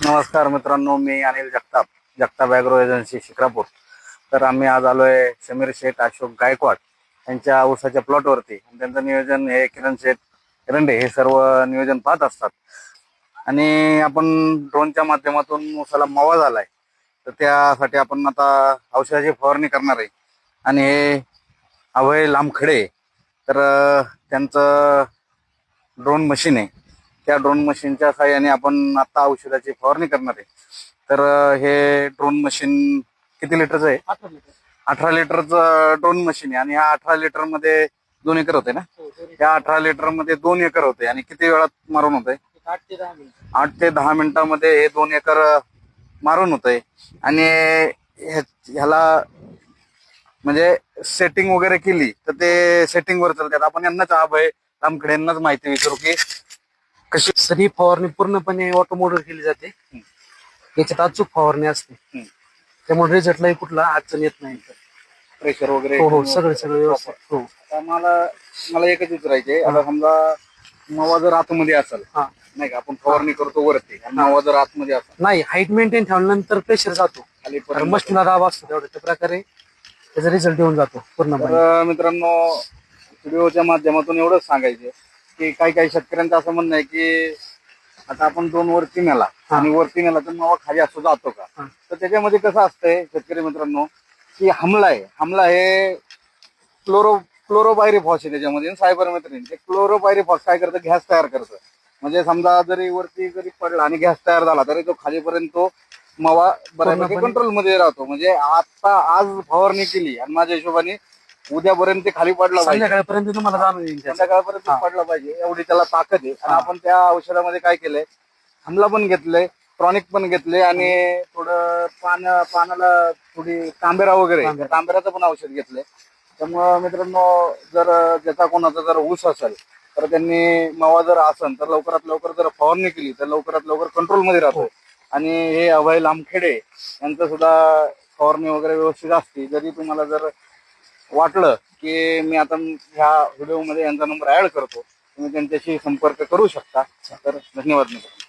नमस्कार मित्रांनो, मी Anil Jagtap, Jagtap agro agency Shikrapur. तर आम्ही आज आलोय समीर शेठ अशोक गायकवाड यांच्या ऊसाच्या प्लॉटवरती. त्यांचं नियोजन हे किरण शेठ एरंडे हे सर्व नियोजन पाहत असतात. आणि आपण ड्रोनच्या माध्यमातून ऊसाला मावा झालाय, तर त्यासाठी आपण आता औषधाची फवारणी करणार आहे. आणि हे अभय लामखडे, तर त्यांचं ड्रोन मशीन आहे. त्या ड्रोन मशीनच्या साहाय्याने आपण आता औषधाची फवारणी करणार आहे. तर हे ड्रोन मशीन किती लिटरचं आहे? 18 लिटरचं ड्रोन मशीन आहे. आणि ह्या 18 लिटर मध्ये 2 एकर होते ना? या 18 लिटर मध्ये 2 एकर होते. आणि किती वेळात मारून होते? 8 ते 10 मिनिटांमध्ये हे 2 एकर मारून होतंय. आणि ह्याला म्हणजे सेटिंग वगैरे केली तर ते सेटिंग वर चालतात. आपण यांनाच अभय लामखडे यांनाच माहिती विचारू की कशी सगळी फवारणी पूर्णपणे ऑटोमोडवर केली जाते. याच्यात अचूक फवारणी असते, त्यामुळे रिझल्टलाही कुठला अडचण येत नाही. प्रेशर वगैरे हो सगळं व्यवस्थित. हो, आता मला एकच विचारायचंय. आता समजा मावा जर आतमध्ये असेल, नाही का, आपण फवारणी करतो वरती आणि मावा जर आतमध्ये असेल, नाही, हाईट मेंटेन ठेवल्यानंतर प्रेशर जातो खाली मशीनला दाब असतो तेवढ्या, त्या प्रकारे त्याचा रिझल्ट येऊन जातो पूर्णपणे. तर मित्रांनो, व्हिडिओच्या माध्यमातून एवढंच सांगायचं की काही शेतकऱ्यांचं असं म्हणणं आहे की आता आपण ड्रोन वरती नेला आणि वरती नेला तर मावा खाली असतो जातो का? तर त्याच्यामध्ये कसं असतंय शेतकरी मित्रांनो, की हमला हे क्लोरोपायरिफॉस आहे त्याच्यामध्ये, सायबरमेथ्रिन. ते क्लोरोपायरिफॉस काय करतं? गॅस तयार करतं. म्हणजे समजा जरी वरती जरी पडला आणि गॅस तयार झाला तरी तो खालीपर्यंत तो मावा बऱ्यापैकी कंट्रोलमध्ये राहतो. म्हणजे आता आज फवारणी केली आणि माझ्या हिशोबाने उद्यापर्यंत ते खाली पडला पाहिजे, संध्याकाळपर्यंत तुम्हाला जाणून येईल. संध्याकाळपर्यंत पडला पाहिजे, एवढी त्याला ताकद आहे. आणि आपण त्या औषधामध्ये काय केलंय? हमला पण घेतलंय, टॉनिक पण घेतले, आणि थोडं पानाला थोडी तांबेरा वगैरे, तांबेराचं पण औषध घेतलंय. त्यामुळं मित्रांनो, जर ज्याचा कोणाचा जर ऊस असेल तर त्यांनी मावा जर असेल तर लवकरात लवकर जर फवारणी केली तर लवकरात लवकर कंट्रोलमध्ये राहतो. आणि हे अभय लामखेडे यांचं सुद्धा फवारणी वगैरे व्यवस्थित असते. जरी तुम्हाला जर वाटलं की मी आता ह्या व्हिडिओमध्ये यांचा नंबर ऍड करतो, तुम्ही त्यांच्याशी संपर्क करू शकता. तर धन्यवाद मित्रांनो.